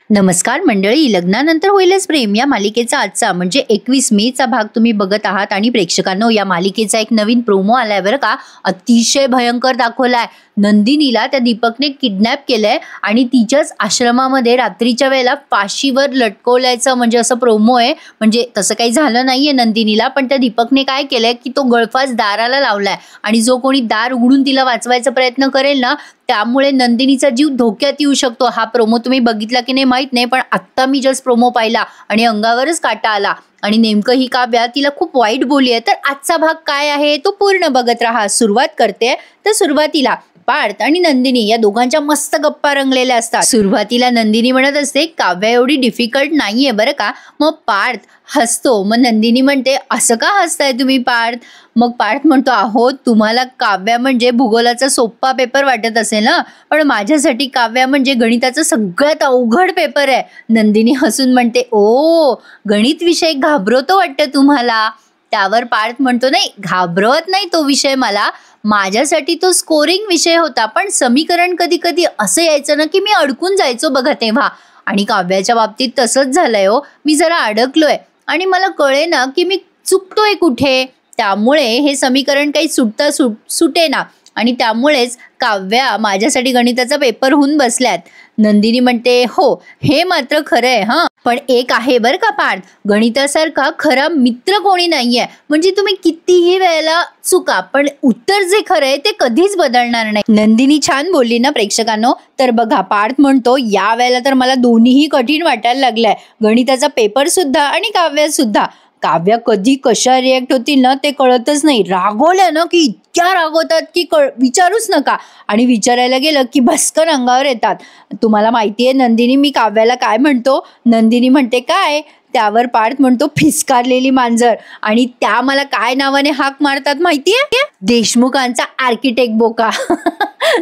नमस्कार मंडळी, लग्नानंतर होईलच प्रेम या मालिकेचा आजचा म्हणजे 21 मेचा भाग तुम्ही बघत आहात. आणि प्रेक्षकांनो, या मालिकेचा एक नवीन प्रोमो आलाय बरं का. अतिशय भयंकर दाखवलाय. नंदिनीला त्या दीपकने किडनॅप केलंय आणि तिच्याच आश्रमामध्ये रात्रीच्या वेळेला फाशीवर लटकवल्याचं म्हणजे असं प्रोमो आहे. म्हणजे तसं काही झालं नाहीये नंदिनीला, पण त्या दीपकने काय केलंय की तो गळफास दाराला लावलाय आणि जो कोणी दार उघडून तिला वाचवायचा प्रयत्न करेल ना, त्यामुळे नंदिनीचा जीव धोक्यात येऊ शकतो. हा प्रोमो तुम्ही बघितला की नाही माहित नाही, पण आत्ता मी जस्ट प्रोमो पाहिला आणि अंगावरच काटा आला. आणि नेमकं ही काव्या तिला खूप वाईट बोलली आहे. तर आजचा भाग काय आहे तो पूर्ण बघत राहा. सुरुवात करते तर सुरुवातीला पार्थ आणि नंदिनी या दोघांच्या मस्त गप्पा रंगलेल्या असतात. सुरुवातीला नंदिनी म्हणत असते काव्या एवढी डिफिकल्ट नाहीये बरं का. मग पार्थ हसतो. मग नंदिनी म्हणते असं का हसताय तुम्ही पार्थ. मग पार्थ म्हणतो अहो, तुम्हाला काव्या म्हणजे भूगोलाचा सोपा पेपर वाटत असेल ना, पण माझ्यासाठी काव्या म्हणजे गणिताचा सगळ्यात अवघड पेपर आहे. नंदिनी हसून म्हणते ओ, गणित विषय घाबरवतो वाटतं तुम्हाला. त्यावर पार्थ म्हणतो नाही, घाबरवत नाही तो विषय मला, माझ्यासाठी तो स्कोरिंग विषय होता. पण समीकरण कधी कधी असं यायचं ना की मी अडकून जायचो बघा तेव्हा. आणि काव्याच्या बाबतीत तसंच झालंय हो. मी जरा अडकलोय आणि मला कळे ना की मी चुकतोय कुठे. त्यामुळे हे समीकरण काही सुटे ना, आणि त्यामुळेच काव्या माझ्यासाठी गणिताचा पेपर होऊन बसल्यात. नंदिनी म्हणते हो, हे मात्र खरं आहे हा, पण एक आहे बरं का पार्थ, गणितासारखा खरा मित्र कोणी नाहीये. म्हणजे तुम्ही कितीही वेळेला चुका, पण उत्तर जे खरं आहे ते कधीच बदलणार नाही. नंदिनी छान बोलली ना प्रेक्षकांनो. तर बघा, पार्थ म्हणतो या वेळेला तर मला दोन्हीही कठीण वाटायला लागलाय, गणिताचा पेपर सुद्धा आणि काव्य सुद्धा. काव्या कधी कशा रिॲक्ट होतील ना ते कळतच नाही. रागवल्या ना की इतक्या रागवतात की विचारूच नका, आणि विचारायला गेलं की भस्कन अंगावर येतात. तुम्हाला माहितीये नंदिनी मी काव्याला काय म्हणतो. नंदिनी म्हणते काय. त्यावर पार्थ म्हणतो फिसकारलेली मांजर. आणि त्या मला काय नावाने हाक मारतात माहितीये, देशमुखांचा आर्किटेक्ट बोका.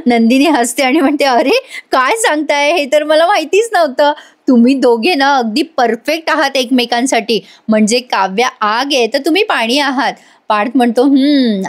नंदिनी हसते आणि म्हणते अरे काय सांगताय, हे तर मला माहितीच नव्हतं. तुम्ही दोघे ना अगदी परफेक्ट आहात एकमेकांसाठी. म्हणजे काव्या आग आहे तर तुम्ही पाणी आहात. पार्थ म्हणतो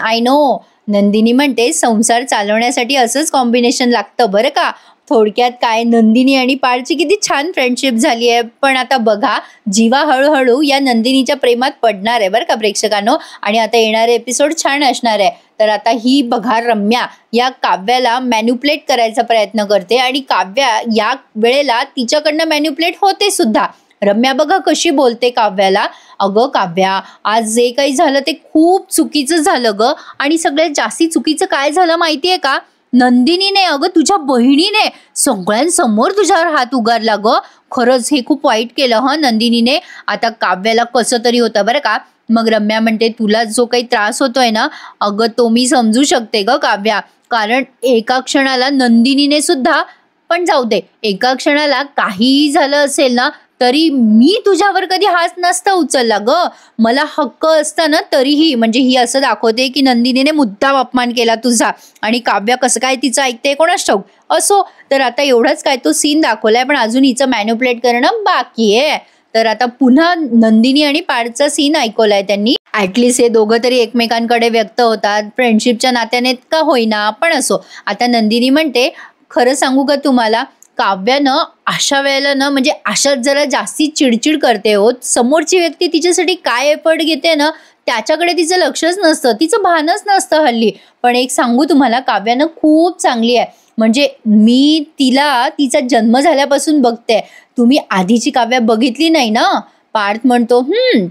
आय नो. नंदिनी म्हणते संसार चालवण्यासाठी असंच कॉम्बिनेशन लागतं बरं का. थोडक्यात काय, नंदिनी आणि पार्थची किती छान फ्रेंडशिप झाली आहे. पण आता बघा, जीवा हळूहळू या नंदिनीच्या प्रेमात पडणार आहे बरं का प्रेक्षकांनो. आणि आता येणारे एपिसोड छान असणार आहे. तर आता ही बघा, रम्या या काव्याला मॅन्युप्लेट करायचा प्रयत्न करते आणि काव्या या वेळेला तिच्याकडनं मॅन्युप्लेट होते सुद्धा. रम्या बघा कशी बोलते काव्याला, अगं काव्या, आज जे काही झालं ते खूप चुकीचं झालं ग. आणि सगळ्यात जास्ती चुकीचं काय झालं माहितीये का, नंदिनीने, अगं तुझ्या बहिणीने सगळ्यांसमोर तुझ्यावर हात उगारला ग. खरंच हे खूप वाईट केलं ह नंदिनीने. आता काव्याला कसं तरी होतं बरं का. मग रम्या म्हणते तुला जो काही त्रास होतोय ना, अगं तो मी समजू शकते ग काव्या, कारण एका क्षणाला नंदिनीने सुद्धा, पण जाऊ दे, एका क्षणाला काहीही झालं असेल ना तरी मी तुझ्यावर कधी हात नसता उचलला ग. मला हक्क असता ना तरीही. म्हणजे ही असं दाखवते की नंदिनीने मुद्दाम अपमान केला तुझा, आणि काव्या कसं काय तिचं ऐकते कोणास ठाऊक. असो, तर आता एवढाच काय तो सीन दाखवलाय, पण अजून हिचं मॅन्युप्लेट करणं बाकी आहे. तर आता पुन्हा नंदिनी आणि पार्थचा सीन ऐकवलाय त्यांनी. ऍटलिस्ट हे दोघं तरी एकमेकांकडे व्यक्त होतात, फ्रेंडशिपच्या नात्याने का होईना, पण असो. आता नंदिनी म्हणते खरं सांगू का तुम्हाला, काव्यानं अशा वेळेला ना म्हणजे अशात जरा जास्ती चिडचिड करते हो. समोरची व्यक्ती तिच्यासाठी काय एफर्ट घेते ना त्याच्याकडे तिचं लक्षच नसतं, तिचं भानच नसतं हल्ली. पण एक सांगू तुम्हाला, काव्यानं खूप चांगली आहे. म्हणजे मी तिला तिचा जन्म झाल्यापासून बघते. तुम्ही आधीची काव्या बघितली नाही ना. पार्थ म्हणतो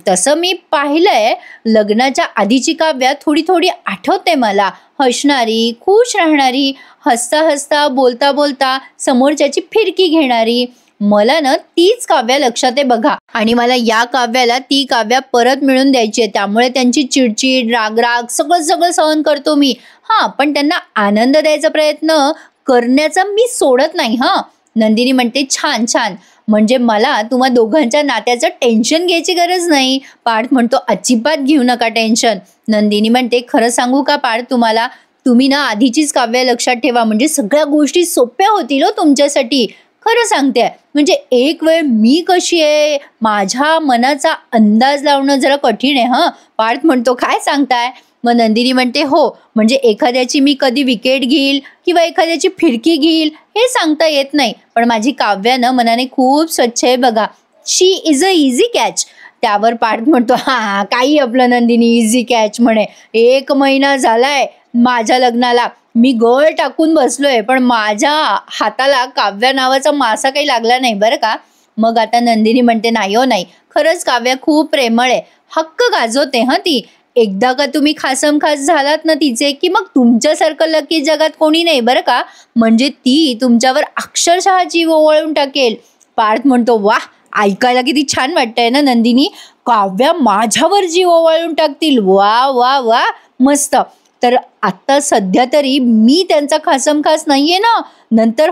तसं मी पाहिलंय. लग्नाच्या आधीची काव्या थोडी थोडी आठवते मला. हसणारी, खुश राहणारी, हसता हसता, बोलता बोलता समोरच्याची फिरकी घेणारी. मला ना तीच काव्या लक्षात आहे बघा. आणि मला या काव्याला ती काव्या परत मिळून द्यायची आहे. त्यामुळे त्यांची चिडचिड, रागराग सगळं सहन करतो मी. पण त्यांना आनंद द्यायचा प्रयत्न करण्याचा मी सोडत नाही. नंदिनी म्हणते छान छान, म्हणजे मला तुम्हा दोघांच्या नात्याचं टेन्शन घ्यायची गरज नाही. पार्थ म्हणतो अजिबात घेऊ नका टेन्शन. नंदिनी म्हणते खरं सांगू का पार्थ तुम्हाला, तुम्ही ना आधीचीच काव्य लक्षात ठेवा, म्हणजे सगळ्या गोष्टी सोप्या होतील हो तुमच्यासाठी. खरं सांगते, म्हणजे एक वेळ मी कशी आहे माझ्या मनाचा अंदाज लावणं जरा कठीण आहे. पार्थ म्हणतो काय सांगताय. मग नंदिनी म्हणते हो, म्हणजे एखाद्याची मी कधी विकेट घेईल किंवा एखाद्याची फिरकी घेईल हे सांगता येत नाही, पण माझी काव्या ना मनाने खूप स्वच्छ आहे बघा. शी इज अ इझी कॅच. त्यावर पार्थ म्हणतो हा काही आपलं नंदिनी इझी कॅच म्हणे. 1 महिना झालाय माझ्या लग्नाला, मी गळ टाकून बसलोय, पण माझ्या हाताला काव्या नावाचा मासा काही लागला नाही बरं का. मग आता नंदिनी म्हणते नाही हो नाही, खरंच काव्या खूप प्रेमळ आहे, हक्क गाजवते हा ती. एकदा का तुम्ही खासमखास झालात ना तिचे, की मग तुमच्यासारखं लकी जगात कोणी नाही बरं का. म्हणजे ती तुमच्यावर अक्षरशः जीव ओवाळून टाकेल. पार्थ म्हणतो वा, ऐकायला किती छान वाटतंय ना नंदिनी, काव्या माझ्यावर जीव ओवाळून टाकतील. वा वा वा, मस्त. तर आता सध्या तरी मी त्यांचा खासमखास नाहीये ना, नंतर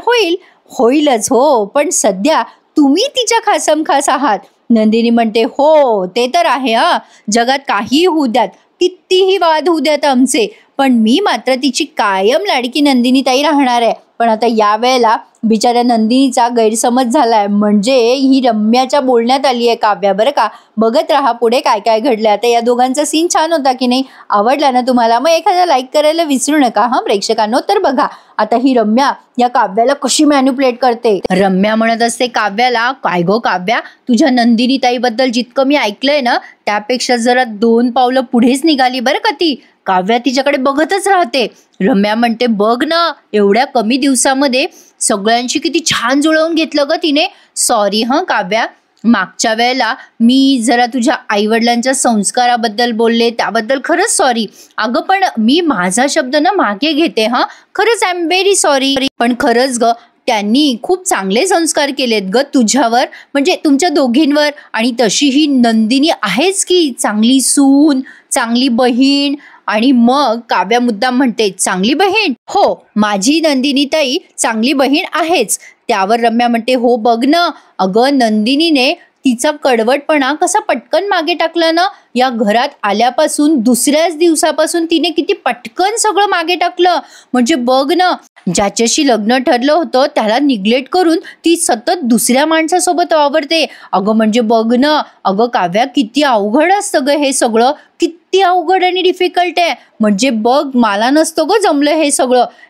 होईलच हो, पण सध्या तुम्ही तिच्या खासमखास आहात. नंदिनी म्हणते हो ते तर आहे हा, जगात काही होऊ द्यात, कितीही वाद होऊ द्यात आमचे, पण मी मात्र तिची कायम लाडकी नंदिनी ताई राहणार आहे. पण आता या वेळेला बिचाऱ्या नंदिनीचा गैरसमज झालाय, म्हणजे ही रम्याच्या बोलण्यात आली आहे काव्या बरं का. बघत राहा पुढे काय काय घडलं. आता या दोघांचा सीन छान होता की नाही, आवडला ना तुम्हाला, मग एखादा लाईक करायला विसरू नका हा प्रेक्षकांनो. तर बघा आता ही रम्या या काव्याला कशी मॅन्युप्युलेट करते. रम्या म्हणत असते काव्याला, काय गो काव्या, तुझ्या नंदिनी ताईबद्दल जितकं मी ऐकलंय ना त्यापेक्षा जरा 2 पावलं पुढेच निघाली बरं का ती. काव्या तिच्याकडे बघतच राहते. रम्या म्हणते बघ ना, एवढ्या कमी दिवसामध्ये सगळ्यांशी किती छान जुळवून घेतलं ग तिने. सॉरी हं काव्या, मागच्या वेळेला मी जरा तुझ्या आईवडिलांच्या संस्काराबद्दल बोलले, त्याबद्दल खरंच सॉरी. अगं पण मी माझा शब्द ना मागे घेते हा, खरंच आय एम व्हेरी सॉरी. पण खरंच ग, त्यांनी खूप चांगले संस्कार केलेत ग तुझ्यावर, म्हणजे तुमच्या दोघींवर. आणि तशी ही नंदिनी आहेच की चांगली सून, चांगली बहीण. आणि मग काव्या मुद्दाम म्हणते चांगली बहीण, हो माझी नंदिनी ताई चांगली बहीण आहेच. त्यावर रम्या म्हणते हो बघ ना, अगं नंदिनीने तिचा कडवटपणा कसा पटकन मागे टाकला ना. या घरात आल्यापासून दुसऱ्याच दिवसापासून तिने किती पटकन सगळं मागे टाकलं. म्हणजे बघ ना, ज्याच्याशी लग्न ठरलं होतं त्याला निग्लेक्ट करून ती सतत दुसऱ्या माणसासोबत वावरते. अगं म्हणजे बघ ना, अगं काव्या किती अवघड असतं ग हे सगळं, किती अवघड आणि डिफिकल्ट आहे. म्हणजे बघ मला नसतं ग जमलं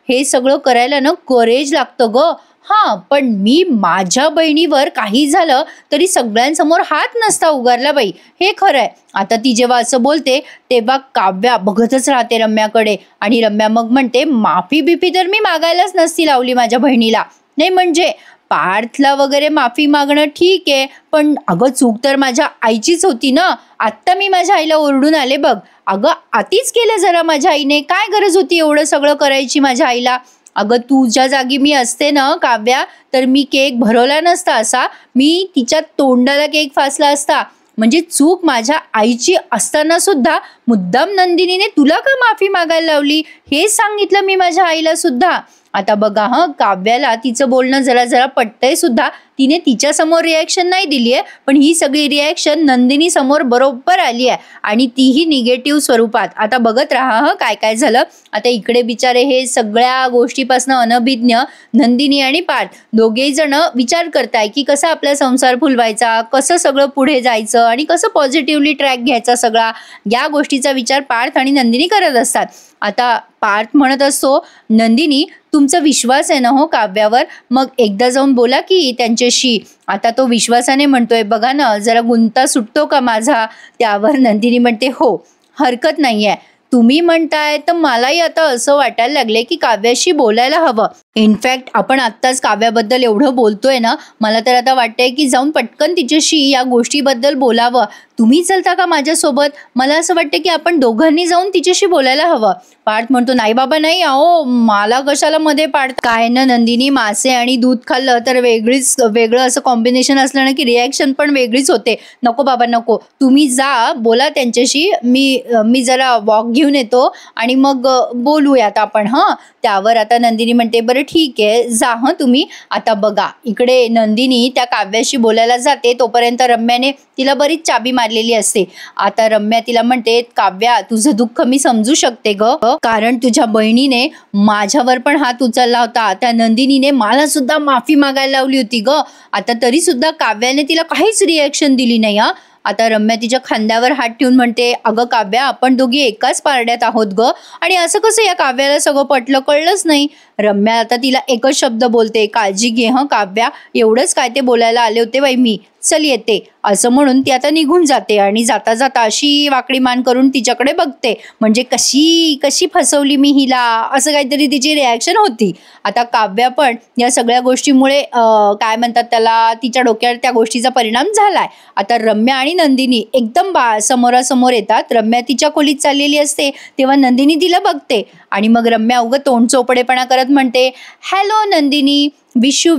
हे सगळं करायला ना करेज लागतं ग. हा पण मी माझ्या बहिणीवर काही झालं तरी सगळ्यांसमोर हात नसता उगारला बाई, हे खरंय. आता ती जेव्हा असं बोलते तेव्हा काव्या बघतच राहते रम्याकडे. आणि रम्या मग म्हणते माफी बिफी तर मी मागायलाच नसती लावली माझ्या बहिणीला. नाही म्हणजे पार्थला वगैरे माफी मागणं ठीक आहे, पण अगं चूक तर माझ्या आईचीच होती ना. आत्ता मी माझ्या आईला ओरडून आले बघ. अगं आतीच केलं जरा माझ्या आईने, काय गरज होती एवढं सगळं करायची माझ्या आईला. अगं तुझ्या जागी मी असते ना काव्या, तर मी केक भरवला नसता असा, मी तिच्या तोंडाला केक फासला असता. म्हणजे चूक माझ्या आईची असताना सुद्धा मुद्दाम नंदिनीने तुला का माफी मागायला लावली हे सांगितलं मी माझ्या आईला सुद्धा. आता बघा हं, काव्याला तिचं बोलणं जरा जरा पटतंय सुद्धा. तिने तिच्या समोर रिॲक्शन नाही दिली आहे, पण ही सगळी रिॲक्शन नंदिनी समोर बरोबर आली आहे, आणि तीही निगेटिव्ह स्वरूपात. आता बघत राहा हं काय काय झालं. आता इकडे बिचारे हे सगळ्या गोष्टीपासून अनभिज्ञ नंदिनी आणि पार्थ दोघेही जण विचार करताय की कसा आपला संसार फुलवायचा, कसं सगळं पुढे जायचं आणि कसं पॉझिटिव्हली ट्रॅक घ्यायचा सगळा, या गोष्टीचा विचार पार्थ आणि नंदिनी करत असतात. आता पार्थ म्हणत असतो नंदिनी तुमचा विश्वास आहे ना हो काव्यावर, मग एकदा जाऊन बोला की त्यांच्याशी. आता तो विश्वासाने म्हणतोय बघा ना, जरा गुंता सुटतो का माझा. त्यावर नंदिनी म्हणते हो हरकत नाहीये, तुम्ही म्हणताय तर मलाही आता असं वाटायला लागले की काव्याशी बोलायला हवं. इनफॅक्ट आपण आत्ताच काव्याबद्दल एवढं बोलतोय ना, मला तर आता वाटतंय की जाऊन पटकन तिच्याशी या गोष्टीबद्दल बोलावं. तुम्ही चलता का माझ्यासोबत. मला असं वाटतं की आपण दोघांनी जाऊन तिच्याशी बोलायला हवं. पार्थ म्हणतो नाही बाबा नाही, अहो मला कशाला मध्ये पाडत. काय ना नंदिनी, मासे आणि दूध खाल्लं तर वेगळं असं कॉम्बिनेशन असलं ना की रिॲक्शन पण वेगळीच होते. नको बाबा नको, तुम्ही जा बोला त्यांच्याशी, मी जरा वॉक घेऊन येतो आणि मग बोलूयात आपण हां. त्यावर आता नंदिनी म्हणते बरं ठीक आहे जा हं तुम्ही. आता बघा इकडे नंदिनी त्या काव्याशी बोलायला जाते, तोपर्यंत रम्याने तिला बरीच चाबी मारलेली असते. आता रम्या तिला म्हणते काव्या तुझं दुःख मी समजू शकते ग, कारण तुझ्या बहिणीने माझ्यावर पण हात उचलला होता, त्या नंदिनीने मला सुद्धा माफी मागायला लावली होती ग. आता तरी सुद्धा काव्याने तिला काहीच रिॲक्शन दिली नाही हा. आता रम्या तिच्या खांद्यावर हात ठेवून म्हणते, अगं काव्या, आपण दोघी एकाच पारड्यात आहोत ग. आणि असं कसं या काव्याला सगळं पटलं, कळलंच नाही. रम्या आता तिला एकच शब्द बोलते, काळजी घे हं काव्या, एवढंच काय ते बोलायला आले होते बाई मी, चल येते, असं म्हणून ती आता निघून जाते. आणि जाता जाता अशी वाकडी मान करून तिच्याकडे बघते, म्हणजे कशी कशी फसवली मी हिला, असं काहीतरी तिची रिॲक्शन होती. आता काव्या पण या सगळ्या गोष्टीमुळे काय म्हणतात त्याला, तिच्या डोक्यावर त्या गोष्टीचा परिणाम झालाय. आता रम्या आणि नंदिनी एकदम समोरासमोर येतात. रम्या तिच्या खोलीत चाललेली असते तेव्हा नंदिनी तिला बघते आणि मग रम्या उगं तोंड चोपडेपणा करत म्हणते, hello Nandini, wish you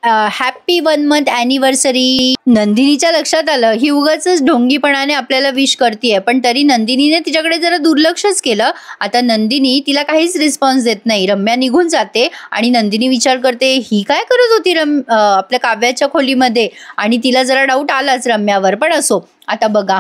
happy 1 month anniversary. नंदिनीच्या लक्षात आलं ही उगाच ढोंगीपणाने आपल्याला विश करतीये, पण तरी नंदिनीने तिच्याकडे जरा दुर्लक्षच केलं. आता नंदिनी तिला काहीच रिस्पॉन्स देत नाही. रम्या निघून जाते आणि नंदिनी विचार करते, ही काय करत होती आपल्या काव्याच्या खोलीमध्ये, आणि तिला जरा डाऊट आलाच रम्यावर. पण असो, आता बघा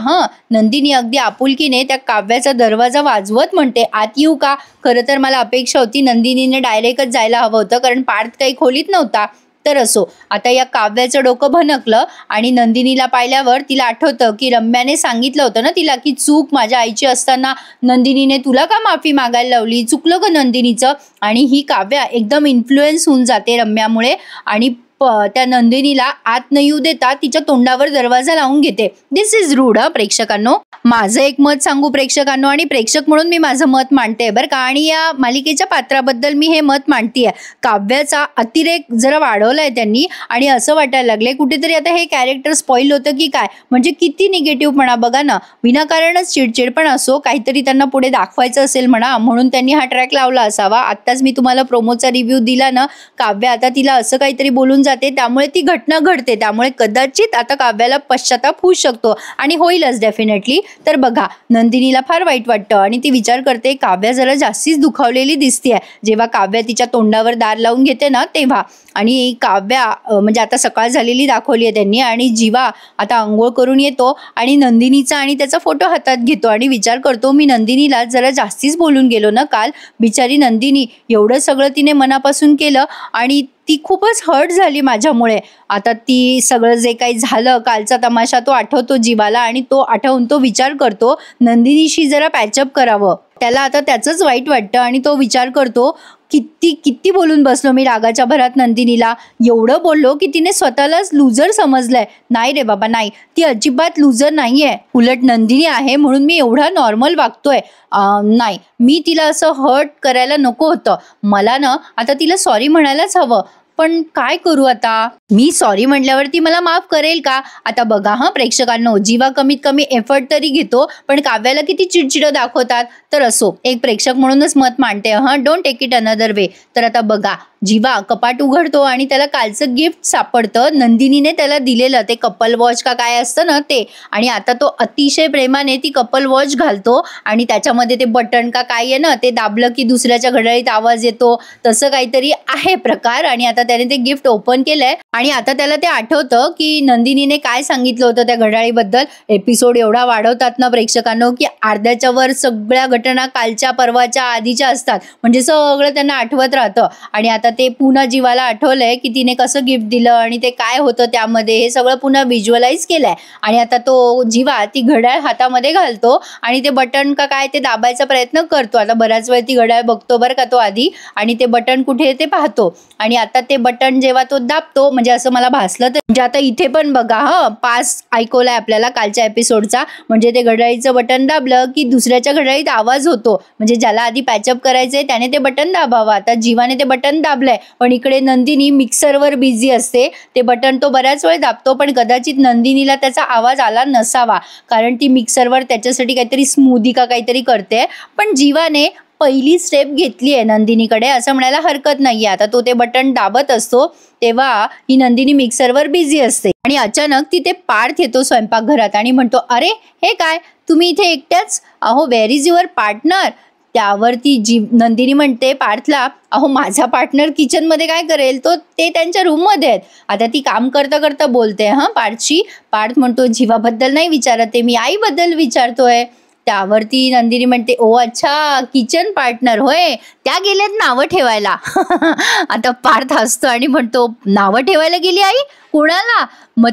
नंदिनी अगदी आपुलकीने त्या काव्याचा दरवाजा वाजवत म्हणते, आत येऊ का. खरं तर मला अपेक्षा होती नंदिनीने डायरेक्टच जायला हवं होतं, कारण पार्थ काही खोलीत नव्हता. तर असो, आता या काव्याचं डोकं भनकलं आणि नंदिनीला पाहिल्यावर तिला आठवतं की रम्याने सांगितलं होतं ना तिला की चूक माझ्या आईची असताना नंदिनीने तुला का माफी मागायला लावली, चुकलं ग नंदिनीचं. आणि ही काव्या एकदम इन्फ्लुएन्स होऊन जाते रम्यामुळे आणि त्या नंदिनीला आत न येऊ देता तिच्या तोंडावर दरवाजा लावून घेते. दिस इज रूड. प्रेक्षकांनो, माझं एक मत सांगू प्रेक्षकांनो, आणि प्रेक्षक म्हणून मी माझं मत मांडते बरं का. आणि या मालिकेच्या पात्राबद्दल मी हे मत मांडतीये, काव्याचा अतिरेक जरा वाढवलाय त्यांनी आणि असं वाटायला लागले कुठेतरी आता हे कॅरेक्टर स्पॉइल होतं की काय. म्हणजे किती निगेटिव्हपणा बघा ना, विनाकारणच चिडचिड. पण असो, काहीतरी त्यांना पुढे दाखवायचं असेल म्हणा, म्हणून त्यांनी हा ट्रॅक लावला असावा. आत्ताच मी तुम्हाला प्रोमोचा रिव्ह्यू दिला ना, काव्या आता तिला असं काहीतरी बोलून जाते, त्यामुळे ती घटना घडते. त्यामुळे कदाचित आता काव्याला पश्चाताप होऊ शकतो आणि होईलच डेफिनेटली. तर बघा, नंदिनीला फार वाईट वाटतं आणि ती विचार करते काव्या जरा जास्तीच दुखावलेली दिसतेय जेव्हा काव्या तिच्या तोंडावर दार लावून घेते ना तेव्हा. आणि काव्या म्हणजे आता सकाळ झालेली दाखवली आहे त्यांनी, आणि जीवा आता आंघोळ करून येतो आणि नंदिनीचा आणि त्याचा फोटो हातात घेतो आणि विचार करतो, मी नंदिनीला जरा जास्तीच बोलून गेलो ना काल. बिचारी नंदिनी, एवढं सगळं तिने मनापासून केलं आणि ती खूपच हर्ट झाली माझ्यामुळे. आता ती सगळं जे काही झालं कालचा तमाशा तो आठवतो जीवाला आणि तो आठवून तो विचार करतो नंदिनीशी जरा पॅचअप करावं. त्याला आता त्याचंच वाईट वाटतं आणि तो विचार करतो, किती किती बोलून बसलो मी रागाच्या भरात नंदिनीला. एवढं बोललो की तिने स्वतःलाच लुजर समजलंय. नाही रे बाबा, नाही, ती अजिबात लुजर नाहीये. उलट नंदिनी आहे म्हणून मी एवढा नॉर्मल वागतोय. नाही, मी तिला असं हर्ट करायला नको होतं. मला ना आता तिला सॉरी म्हणायलाच हवं. पण काय करू आता, मी सॉरी म्हटल्यावरती मला माफ करेल का. आता बघा प्रेक्षकांनो, जीवा कमीत कमी एफर्ट तरी घेतो, पण काव्याला किती चिडचिडं दाखवतात. तर असो, एक प्रेक्षक म्हणूनच मत मांडते, don't take it another way. तर आता बघा, जीवा कपाट उघडतो आणि त्याला कालचं गिफ्ट सापडतं. नंदिनीने त्याला दिलेलं ते कपल वॉच का काय असतं ना ते, आणि आता तो अतिशय प्रेमाने ती कपल वॉच घालतो आणि त्याच्यामध्ये ते बटन का काय आहे ना, ते दाबलं की दुसऱ्याच्या घड्याळीत आवाज येतो, तसं काहीतरी आहे प्रकार. आणि आता त्याने ते गिफ्ट ओपन केलंय आणि आता त्याला ते आठवतं की नंदिनीने काय सांगितलं होतं त्या घड्याळीबद्दल. एपिसोड एवढा वाढवतात ना प्रेक्षकांनो की अर्ध्याच्या वर सगळ्या घटना कालच्या परवाच्या आधीच्या असतात, म्हणजे सगळं त्यांना आठवत राहतं. आणि आता ते पुन्हा जीवाला आठवलंय की तिने कसं गिफ्ट दिलं आणि ते काय होतं त्यामध्ये, हे सगळं पुन्हा व्हिज्युअलाइज केलंय. आणि आता तो जीवा ती घड्याळ हातामध्ये घालतो आणि ते बटन का काय ते दाबायचा प्रयत्न करतो. आता बराच वेळ ती घड्याळ बघतो बरं का तो आधी, आणि ते बटन कुठे ते पाहतो. आणि आता ते बटन जेव्हा तो दाबतो, म्हणजे असं मला भासलं तर, म्हणजे आता इथे पण बघा पास ऐकवलाय आपल्याला कालच्या एपिसोडचा, म्हणजे ते घड्याळीचं बटन दाबलं की दुसऱ्याच्या घड्याळीत आवाज होतो, म्हणजे ज्याला आधी पॅचअप करायचंय त्याने ते बटन दाबावं. आता जीवाने ते बटन दाबलंय, पण इकडे नंदिनी मिक्सरवर बिझी असते. ते बटन तो बऱ्याच वेळ दाबतो, पण कदाचित नंदिनीला त्याचा आवाज आला नसावा, कारण ती मिक्सरवर त्याच्यासाठी काहीतरी स्मूदी का काहीतरी करते. पण जीवाने पहिली स्टेप घेतली आहे नंदिनीकडे असं म्हणायला हरकत नाहीये. आता तो ते बटन दाबत असतो तेव्हा ही नंदिनी मिक्सरवर बिझी असते आणि अचानक तिथे पार्थ येतो स्वयंपाकघरात आणि म्हणतो, अरे हे काय, तुम्ही इथे एकट्याच, अहो वेअर इज युअर पार्टनर. त्यावरती नंदिनी म्हणते पार्थला, अहो माझा पार्टनर किचनमध्ये काय करेल, ते त्यांच्या रूममध्ये आहेत. आता ती काम करता करता बोलते पार्थशी. पार्थ म्हणतो, जीवाबद्दल नाही विचारते मी, आईबद्दल विचारतोय. त्यावरती नंदिनी म्हणते, ओ अच्छा, किचन पार्टनर होय, त्या गेल्यात नावं ठेवायला. आता पार्थ हसतो आणि म्हणतो, नावं ठेवायला गेली आई, कोणाला? मग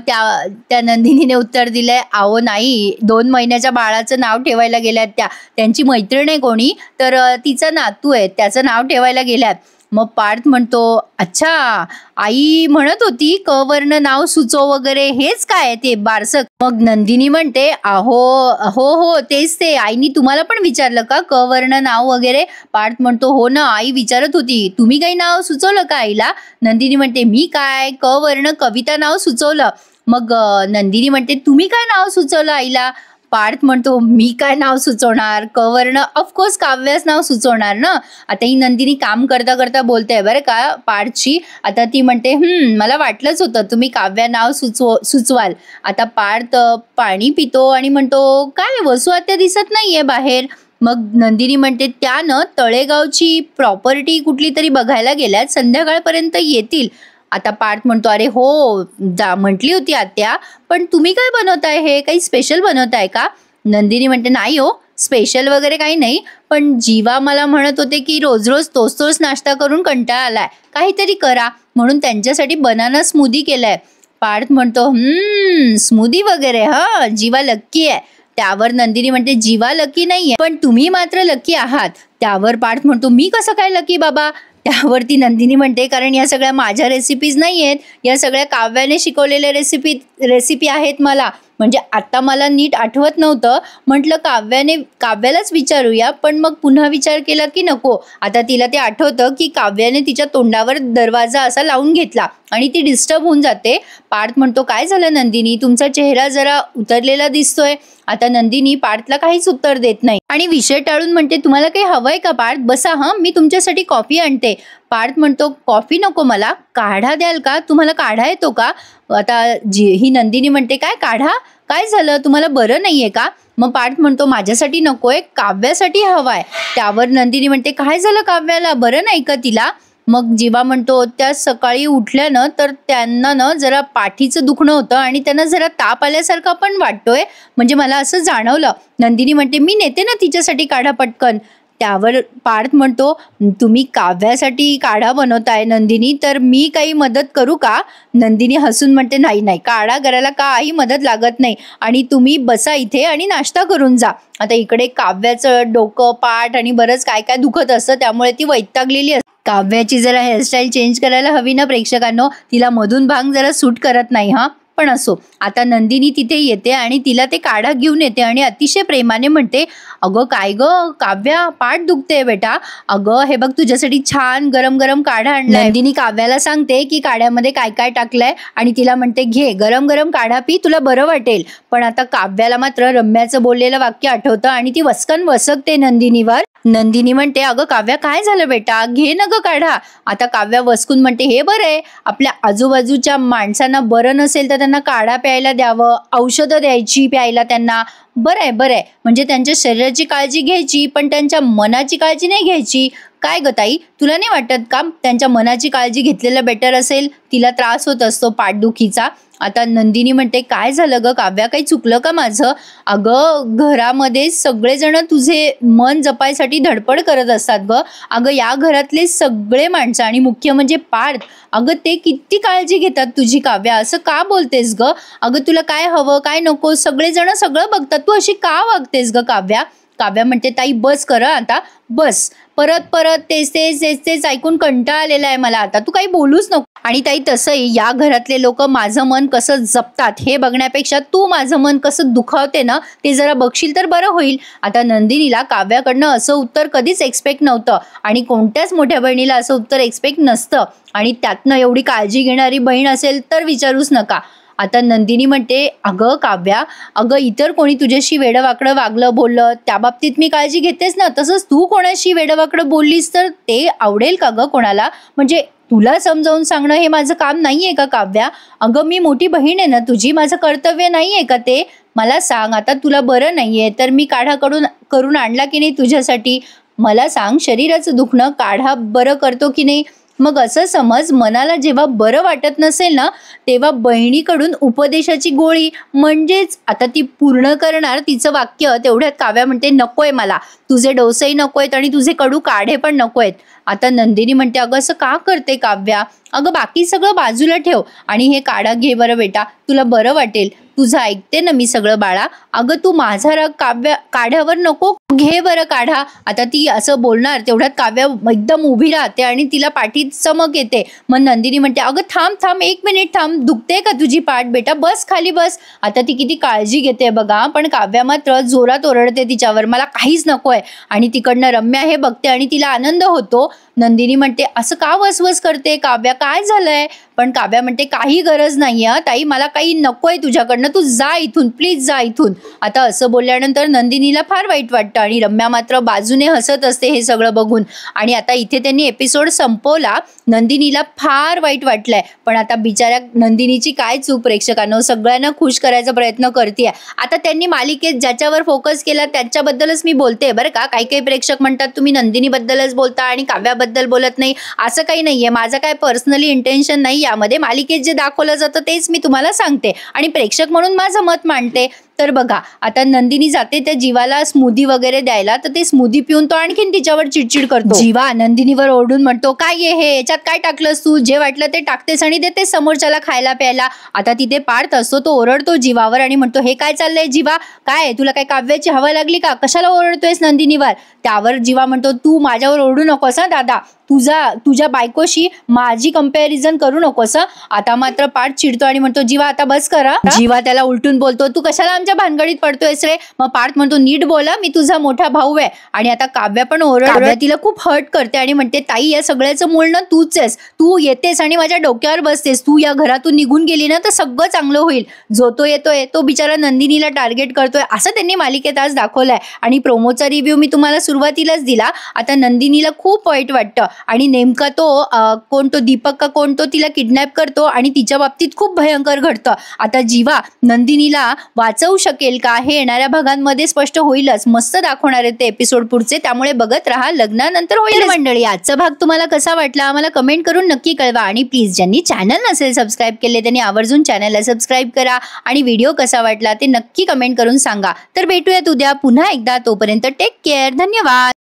त्या नंदिनीने उत्तर दिलंय, अहो नाही, 2 महिन्याच्या बाळाचं नाव ठेवायला गेल्यात त्या. त्यांची मैत्रीण आहे कोणी, तर तिचा नातू आहे, त्याचं नाव ठेवायला गेल्यात. मग पार्थ म्हणतो, अच्छा, आई म्हणत होती क वर्ण नाव सुचव वगैरे, हेच काय ते बारसं? मग नंदिनी म्हणते, अहो हो हो तेच ते, आईनी तुम्हाला पण विचारलं का क वर्ण नाव वगैरे? पार्थ म्हणतो, हो ना, आई विचारत होती. तुम्ही काही नाव सुचवलं का आईला? नंदिनी म्हणते, मी काय, क वर्ण कविता नाव सुचवलं. मग नंदिनी म्हणते, तुम्ही काय नाव सुचवलं आईला? पार्थ म्हणतो, मी काय नाव सुचवणार, क वर्ण ऑफकोर्स काव्याच नाव सुचवणार ना. आता ही नंदिनी काम करता करता बोलते बरं का पार्थची. आता ती म्हणते, मला वाटलंच होतं तुम्ही काव्या नाव सुचवाल. आता पार्थ पाणी पितो आणि म्हणतो, काय वसू आत्या दिसत नाहीये बाहेर. मग नंदिनी म्हणते, त्यानं तळेगावची प्रॉपर्टी कुठली तरी बघायला गेल्यात, संध्याकाळपर्यंत येतील. आता पार्थ म्हणतो, अरे हो, म्हटली होती आत्या, पण तुम्ही काय बनवताय, हे काही स्पेशल बनवताय का? नंदिनी म्हणते, नाही हो, स्पेशल वगैरे काही नाही, पण जीवा मला म्हणत होते की रोज रोज तोच नाश्ता करून कंटाळा आलाय, काहीतरी करा, म्हणून त्यांच्यासाठी बनाना स्मूदी केलाय. पार्थ म्हणतो, स्मूदी वगैरे, हा, जीवा लक्की आहे. त्यावर नंदिनी म्हणते, जीवा लकी नाहीये, पण तुम्ही मात्र लकी आहात. त्यावर पार्थ म्हणतो, मी कसं काय लकी बाबा? त्यावरती नंदिनी म्हणते, कारण या सगळ्या माझ्या रेसिपीज नाही आहेत, या सगळ्या काव्याने शिकवलेल्या रेसिपी आहेत मला. म्हणजे आता मला नीट आठवत नव्हतं, म्हटलं काव्यालाच विचारूया, पण मग पुन्हा विचार केला की नको. आता तिला ते आठवतं की काव्याने तिच्या तोंडावर दरवाजा असा लावून घेतला आणि ती डिस्टर्ब होऊन जाते. पार्थ म्हणतो, काय झालं नंदिनी, तुमचा चेहरा जरा उतरलेला दिसतोय. आता नंदिनी पार्थला काहीच उत्तर देत नाही आणि विषय टाळून म्हणते, तुम्हाला काही हवंय का पार्थ? बसा, मी तुमच्यासाठी कॉफी आणते. पार्थ म्हणतो, कॉफी नको मला, काढा द्याल का? तुम्हाला काढा येतो का? आता ही नंदिनी म्हणते, काय काढा? काय झालं, तुम्हाला बरं नाहीये का? मग पार्थ म्हणतो, माझ्यासाठी नकोय, काव्यासाठी हवाय. त्यावर नंदिनी म्हणते, काय झालं काव्याला, बरं नाही का तिला? मग जीवा म्हणतो, त्या सकाळी उठल्यानं तर त्यांना ना जरा पाठीचं दुखणं होतं आणि त्यांना जरा ताप आल्यासारखं पण वाटतोय, म्हणजे मला असं जाणवलं. नंदिनी म्हणते, मी नेते ना तिच्यासाठी काढा पटकन. त्यावर पार्थ म्हणतो, तुम्ही काव्यासाठी काढा बनवताय नंदिनी, तर मी काही मदत करू का? नंदिनी हसून म्हणते, नाही नाही, काढा करायला काही मदत लागत नाही, आणि तुम्ही बसा इथे आणि नाश्ता करून जा. आता इकडे काव्याचं डोकं, पाठ आणि बरंच काय काय दुखत असतं, त्यामुळे ती वैतागलेली असते. काव्याची जरा हेअरस्टाईल चेंज करायला हवी ना प्रेक्षकांनो, तिला मधून भांग जरा सूट करत नाही. पण असो, आता नंदिनी तिथे येते आणि तिला ते काढा घेऊन येते आणि अतिशय प्रेमाने म्हणते, अगं काय ग काव्या, पाठ दुखते बेटा, अगं हे बघ तुझ्यासाठी छान गरम गरम काढा आणलाय. नंदिनी काव्याला सांगते की काढ्यामध्ये काय काय टाकलंय आणि तिला म्हणते, घे गरम गरम काढा पी, तुला बरं वाटेल. पण आता काव्याला मात्र रम्याचं बोललेलं वाक्य आठवतं आणि ती वसकन वसकते नंदिनीवर. नंदिनी म्हणते, अगं काव्या काय झालं बेटा, घे ना ग काढा. आता काव्या वसकून म्हणते, हे बरं आहे, आपल्या आजूबाजूच्या माणसांना बरं नसेल तर त्यांना काढा प्यायला द्यावं, औषधं द्यायची प्यायला त्यांना, बरं आहे, म्हणजे त्यांच्या शरीराची काळजी घ्यायची, पण त्यांच्या मनाची काळजी नाही घ्यायची. काय ग ताई, तुला नाही वाटत का त्यांच्या मनाची काळजी घेतलेलं बेटर असेल? तिला त्रास होत असतो पाठदुखीचा. आता नंदिनी म्हणते, काय झालं ग काव्या, काही चुकलं का माझं? अगं घरामध्ये सगळेजण तुझे मन जपायसाठी धडपड करत असतात ग. अगं या घरातले सगळे माणसं आणि मुख्य म्हणजे पार्थ, अगं ते किती काळजी घेतात तुझी काव्या, असं का बोलतेस ग? अगं तुला काय हवं काय नको सगळेजण सगळं बघतात, तू अशी का वागतेस ग काव्या? काव्या म्हणते, ताई बस कर आता, बस, परत तेच ऐकून कंटाळा आलेला आहे मला, आता तू काही बोलूच नको. आणि ताई तसंही या घरातले लोक माझं मन कसं जपतात हे बघण्यापेक्षा तू माझं मन कसं दुखावते ना ते जरा बघशील तर बरं होईल. आता नंदिनीला काव्याकडनं असं उत्तर कधीच एक्सपेक्ट नव्हतं आणि कोणत्याच मोठ्या बहिणीला असं उत्तर एक्सपेक्ट नसतं, आणि त्यातनं एवढी काळजी घेणारी बहीण असेल तर विचारूच नका. आता नंदिनी म्हणते, अगं काव्या, अगं इतर कोणी तुझ्याशी वेडवाकडं वागलं बोललं त्या बाबतीत मी काळजी घेतेस ना, तसंच तू कोणाशी वेडवाकडं बोललीस तर ते आवडेल का ग कोणाला? म्हणजे तुला समजावून सांगणं हे माझं काम नाहीये का काव्या? अगं मी मोठी बहीण आहे ना तुझी, माझं कर्तव्य नाहीये का ते? मला सांग, आता तुला बरं नाहीये तर मी काढा करून आणला की नाही तुझ्यासाठी? मला सांग, शरीराचं दुखणं काढा बरं करतो की नाही? मग असं समज, मनाला जेव्हा बरं वाटत नसेल ना, तेव्हा बहिणीकडून उपदेशाची गोळी म्हणजेच आता ती पूर्ण करणार तिचं वाक्य. तेवढ्यात काव्या म्हणते, नकोय मला, तुझे डोसेही नकोयत आणि तुझे कडू काढे पण नकोयत. आता नंदिनी म्हणते, अगं असं का करते काव्या? अगं बाकी सगळं बाजूला ठेव आणि हे काढा घे बरं बेटा, तुला बरं वाटेल. तुझं ऐकते ना मी सगळं बाळा. अगं तू माझा राग काढ्यावर नको, घे बरं काढा. आता ती असं बोलणार, तेवढ्यात काव्या एकदम उभी राहते आणि तिला पाठीत चमक येते. मग नंदिनी म्हणते, अगं थांब थांब, 1 मिनिट थांब, दुखते का तुझी पाठ बेटा? बस खाली बस. आता ती किती काळजी घेते बघा, पण काव्या मात्र जोरात ओरडते तिच्यावर, मला काहीच नकोय. आणि तिकडनं रम्या हे बघते आणि तिला आनंद होतो. नंदिनी म्हणते, असं का वसवस करते काव्या, काय झालंय? पण काव्या म्हणते, काही गरज नाहीये ताई, मला काही नकोय तुझ्याकडनं, तू जा इथून, प्लीज जा इथून. आता असं बोलल्यानंतर नंदिनीला फार वाईट वाटतं आणि रम्या मात्र बाजूने हसत असते हे सगळं बघून. आणि आता इथे त्यांनी एपिसोड संपवला. नंदिनीला फार वाईट वाटलंय, पण आता बिचाऱ्या नंदिनीची काय चूक प्रेक्षकांनो, सगळ्यांना खुश करायचा प्रयत्न करते. आता त्यांनी मालिकेत ज्याच्यावर फोकस केला त्याच्याबद्दलच मी बोलते बरं का. काही काही प्रेक्षक म्हणतात तुम्ही नंदिनीबद्दलच बोलता आणि काव्याबद्दल बोलत नाही. असं काही नाहीये, माझं काय पर्सनली इंटेन्शन नाही यामध्ये. मालिकेत जे दाखवलं जातं तेच मी तुम्हाला सांगते आणि प्रेक्षक म्हणून माझं मत मांडते. तर बघा, आता नंदिनी जाते त्या जीवाला स्मूदी वगैरे द्यायला, तर ते स्मूदी पिऊन तो आणखीन तिच्यावर चिडचिड करतो. जीवा नंदिनीवर ओरडून म्हणतो, काय हे, याच्यात काय टाकलंस तू? जे वाटलं ते टाकतेस आणि देतेस समोरच्याला खायला प्यायला. आता तिथे पार्थ असतो, तो ओरडतो जीवावर आणि म्हणतो, हे काय चाललंय जीवा? काय तुला काय काव्याची हवा लागली का? कशाला ओरडतोयस नंदिनीवर? त्यावर जीवा म्हणतो, तू माझ्यावर ओरडू नकोस हा दादा, तुझ्या बायकोशी माझी कंपॅरिझन करू नकोस. आता मात्र पार्थ चिडतो आणि म्हणतो, जीवा आता बस करा. जीवा त्याला उलटून बोलतो, तू कशाला आमच्या भानगडीत पडतोयस रे? मग पार्थ म्हणतो, नीट बोला, मी तुझा मोठा भाऊ आहे. आणि आता काव्या पण ओरडते, तिला खूप हर्ट करते आणि म्हणते, ताई या सगळ्याचं मूळ ना तूच आहेस. तू येतेस आणि माझ्या डोक्यावर बसतेस. तू या घरातून निघून गेली ना तर सगळं चांगलं होईल. जो तो येतोय तो बिचारा नंदिनीला टार्गेट करतोय, असं त्यांनी मालिकेत आज दाखवलंय. आणि प्रोमोचा रिव्ह्यू मी तुम्हाला सुरुवातीलाच दिला. आता नंदिनीला खूप वाईट वाटतं आणि नेमका तो कोण, तो दीपक का कोण, तो तिला किडनॅप करतो आणि तिच्या बाबतीत खूप भयंकर घडतं. आता जीवा नंदिनीला वाचवू शकेल का हे येणाऱ्या भागांमध्ये स्पष्ट होईलच. मस्त दाखवणार आहेत ते एपिसोड पुढचे, त्यामुळे बघत राहा. लग्नानंतर होईल मंडळी. आजचा भाग तुम्हाला कसा वाटला आम्हाला कमेंट करून नक्की कळवा. आणि प्लीज ज्यांनी चॅनल नसेल सबस्क्राईब केले त्यांनी आवर्जून चॅनलला सबस्क्राईब करा आणि व्हिडिओ कसा वाटला ते नक्की कमेंट करून सांगा. तर भेटूयात उद्या पुन्हा एकदा, तोपर्यंत टेक केअर, धन्यवाद.